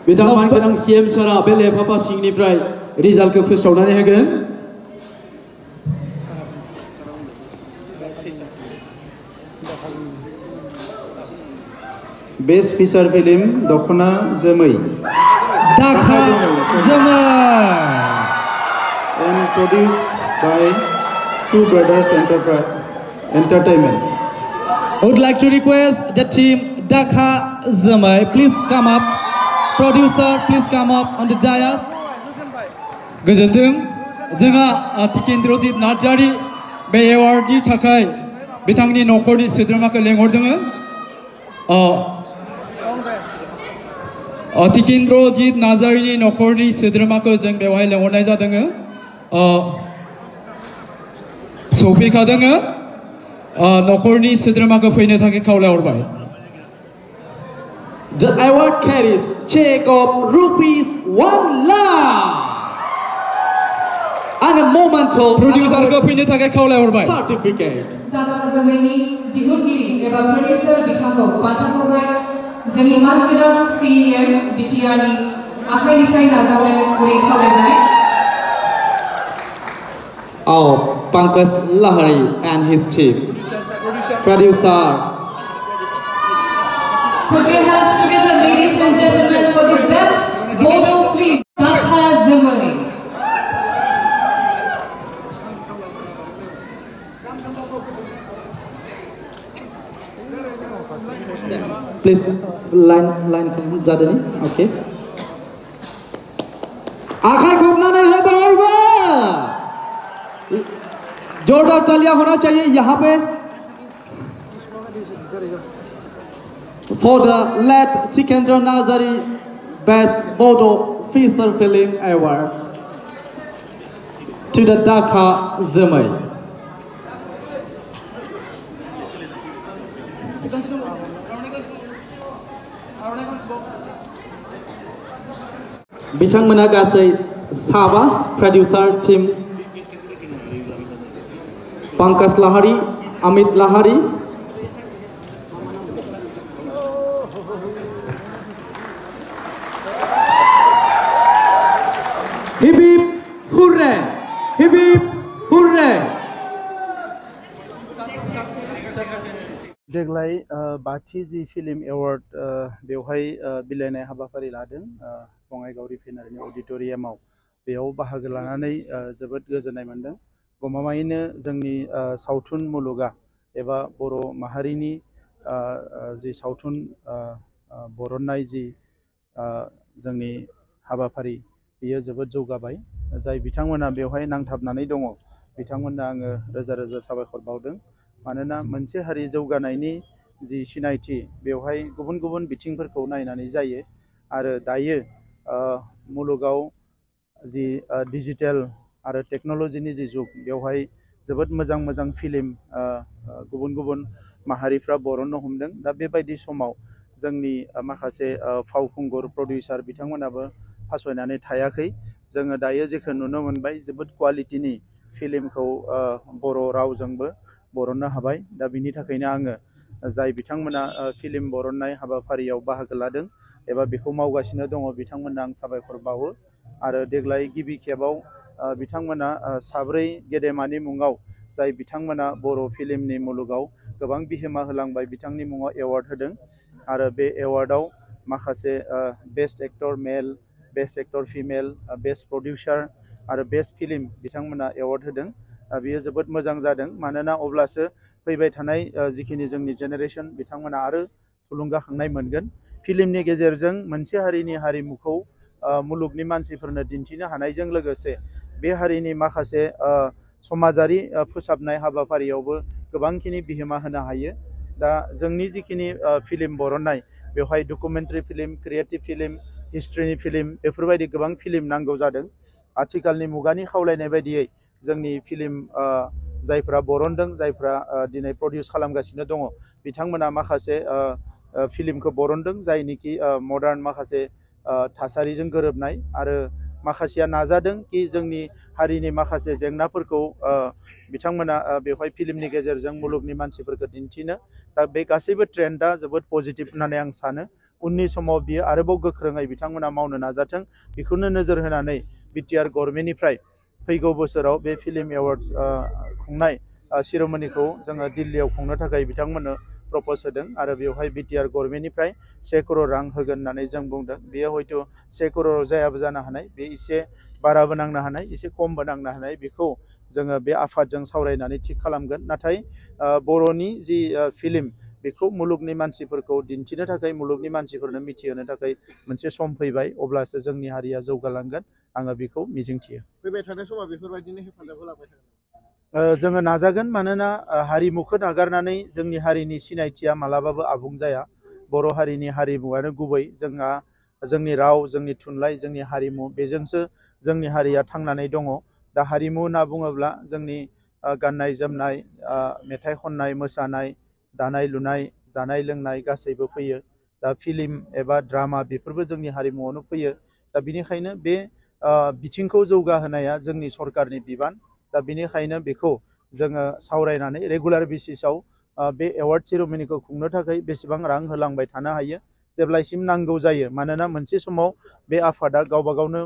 बिथांमोनखौ आं CM सारा बे लेफाफा सिंनिफ्राय रिजाल्टखौ फोसावनानै होगोन बेस्ट फीचर फिल्म दखना जोमै दाखा जोमै and produced by Two Brothers Entertainment. I would like to request the team Dakha Zamai, please come up. Producer, please come up on the dais. गोजोन्थों जोंहा टिकेन्द्रजित नार्जारी बे एवार्डनि थाखाय बिथांनि नखरनि सोद्रोमाखौ लेंहरदों टिकेन्द्रजित नार्जारीनि नखरनि सोद्रोमाखौ जों बेवहाय लेंहरनाय जादों सफैखादों नखरनि सोद्रोमाखौ फैनो थाखाय खावलायहरबाय The award carries check of rupees 1 lakh and a memento प्रोड्यूसरखौ फैनो थाखाय खावलायहरबाय certificate. दादा जोंनि दिहुनगिरि एबा प्रडिउसार बिथांखौ बान्थाखौहाय जोंनि मानगोनां CM बिटिआरनि आखाइनिफ्राय नाजावनो गुरै खावलायनाय Pankaj Lahari and his team. Producer. Put your hands together, ladies and gentlemen, for the best Bodo film, Dakha Zamai. Please line jadani. Okay. आखाई खोपनाने है बाइबा जोरदार तालियां होना चाहिए यहाँ Pay for the late Tikendra Nazari Best Bodo Feature Film Award to the Dakha Zamai. बिथांमोना गासै साबा producer team Pankaj Lahari Amit Lahari hip hip hurray hip hip hurray देग्लाय बाथि जि फिल्म एवार्ड बेवहाय बिलाइनाय हाबाफारि लादों बङाइगाव रिफाइनारिनि अडिटोरियामाव बेयाव बाहागो लानानै जोबोद गोजोननाय मोनदों गमामायैनो जोंनि सावथुन मुलुगा एबा बर' माहारिनि जि सावथुन बरननाय जि जोंनि हाबाफारि बेयो जोबोद जौगाबाय जाय बिथांमोना बेवहाय नांथाबनानै दङ बिथांमोननो आङो रोजा रोजा साबायखर बावदों मानोना मोनसे हारि जौगानायनि जि सिनायथि बेवहाय गुबुन गुबुन बिथिंफोरखौ नायनानै जायो आरो दायो मुलुगाव जि डिजिटेल आरो टेक्न'लजिनि जि जुग बेवहाय जोबोद मोजां मोजां फिल्म गुबुन गुबुन माहारिफ्रा बरननो हमदों दा बेबायदि समाव जोंनि माखासे फावखुंगुर प्रडिउसार बिथांमोनाबो फासयनानै थायाखै जोङो दायो जेखौ नुनो मोनबाय जोबोद क्वालिटिनि फिल्मखौ बर' रावजोंबो बरननो हाबाय दा बिनि थाखायनो आङो जाय बिथांमोना फिल्म बरननाय हाबाफारियाव बाहागो लादों एबा बेखौ मावगासिनो दङ बिथांमोननो आं साबायखर बावो आरो देग्लाय गिबि खेबाव बिथांमोना साब्रै गेदेमानि मुङाव जाय बिथांमोना बर' फिल्मनि मुलुगाव गोबां बिहोमा होलांबाय बिथांनि मुङाव एवार्ड होदों आरो बे एवार्डआव माखासे best actor male best actor female best producer आरो बेस्ट फिल्म बिथांमोना एवार्ड होदों बियो जोबोद मोजां जादों मानोना अब्लासो फैबाय थानाय जिखिनि जोंनि जेनेरेसन बिथांमोना आरो थुलुंगाखांनाय मोनगोन फिल्मनि गेजेरजों मोनसे हारिनि हारिमुखौ मुलुगनि मानसिफोरनो दिन्थिनो हानायजों लोगोसे बे हारिनि माखासे समाजारि फोसाबनाय हाबाफारियावबो गोबांखिनि बिहोमा होनो हायो दा जोंनि जिखिनि फिल्म बरननाय बेवहाय डकुमेन्टारि फिल्म क्रिएटिभ फिल्म हिस्ट्रिनि फिल्म बेफोरबायदि गोबां फिल्म नांगौ जादों आथिखालनि मुगानि खावलायनाय बायदियै जोंनि फिल्म जायफ्रा बरनदों जायफ्रा दिनै प्रडिउस खालामगासिनो दङ बिथांमोना माखासे फिल्मखौ बरनदों जायनिखि मडार्न माखासे थासारिजों गोरोबनाय आरो माखासेया नाजादों कि जोंनि हारिनि माखासे जेंनाफोरखौ बिथांमोना बेवहाय फिल्मनि गेजेरजों मुलुगनि मानसिफोरखौ दिन्थिनो दा बे गासैबो ट्रेन्डआ जोबोद पजिटिभ होननानै आं सानो उननि समाव बियो आरोबाव गोख्रोङै बिथांमोना मावनो नाजाथों बेखौनो नोजोर होनानै बिटिआर गभर्नमेन्टनिफ्राय फैगौ बोसोराव बे फिल्म एवार्ड खुंनाय सेरेमनिखौ जोङो दिल्लीयाव खुंनो थाखाय बिथांमोननो प्रप'ज होदों आरो बेवहाय बिटिआर गभर्नमेन्टनिफ्राय 1 करोड़ रां होगोन होननानै जों बुंदों बेयो हयथ' 1 करोड़ जायाबो जानो हानाय बे एसे बाराबो नांनो हानाय एसे खमबो नांनो हानाय बेखौ जोङो बे आफादजों सावरायनानै थिग खालामगोन नाथाय बर'नि जि फिल्म बेखौ मुलुगनि मानसिफोरखौ दिन्थिनो थाखाय मुलुगनि मानसिफोरनो मिथिहोनो थाखाय मोनसे सम फैबाय अब्लासो जोंनि हारिया जौगालांगोन आङो बेखौ मिजिंथियो फैबाय थानाय समाव बेफोरबायदिनो हेफाजाब होलांबाय थागोन जोङो नाजागोन मानोना हारिमुखौ नागारनानै जोंनि हारिनि सिनायथिया मालाबाबो आबुं जाया बर' हारिनि हारिमुआनो गुबै जोंहा जोंनि राव जोंनि थुनलाइ जोंनि हारिमु बेजोंसो जोंनि हारिया थांनानै दङ दा हारिमु होनना बुङोब्ला जोंनि गाननाय जोमनाय मेथाइ खननाय मोसानाय दानाय लुनाय जानाय लोंनाय गासैबो फैयो दा फिल्म एबा ड्रामा बेफोरबो जोंनि हारिमुआवनो फैयो दा बिनिखायनो बे बिथिंखौ जौगाहोनाया जोंनि सरकारनि बिबान दा बिनिखायनो बेखौ जोङो सावरायनानै रेगुलार बेसिसाव बे एवार्ड सेरेमनिखौ खुंनो थाखाय बेसेबां रां होलांबाय थानो हायो जेब्लासिम नांगौ जायो मानोना मोनसे समाव बे आफादा गावबा गावनो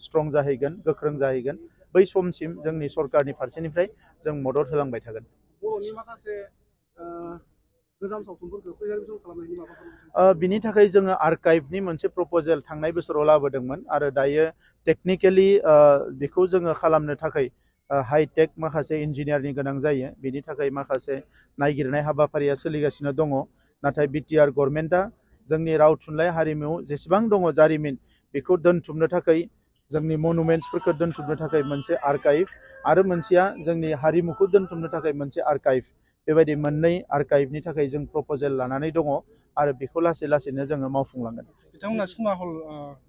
स्ट्रं जाहैगोन गोख्रों जाहैगोन बै समसिम जोंनि सरकारनि फारसेनिफ्राय जों मदद होलांबाय थागोन बर'नि माखासे गोजाम सावथुनफोरखौ प्रिजार्भेसन खालामनायनि माबाफोर बिनि थाखाय जोङो आर्काइभनि मोनसे प्रप'जेल थांनाय बोसोराव लाबोदोंमोन आरो दायो टेकनिकेलि बेखौ जोङो खालामनो थाखाय हाइटेक माखासे इन्जिनियारनि गोनां जायो बेनि थाखाय माखासे नायगिरनाय हाबाफारिया सोलिगासिनो दङ नाथाय बिटिआर गभर्नमेन्टआ जोंनि राव थुनलाइ हारिमु जेसेबां दङ जारिमिन बेखौ दोनथुमनो थाखाय जोंनि मनुमेन्ट्सफोरखौ दोनथुमनो थाखाय मोनसे आर्काइभ आरो मोनसेया जोंनि हारिमुखौ दोनथुमनो थाखाय मोनसे आर्काइभ बेबायदि मोननै आर्काइभनि थाखाय जों प्रप'जेल लानानै दङ आरो बेखौ लासै लासैनो जोङो मावफुंलांगोन बिथांमोना सिनेमा हल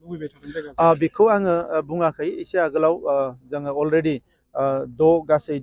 लुबैबाय थादों जायगा बेखौ आङो बुङाखै एसे आगोलाव जोङो अलरेडि गासै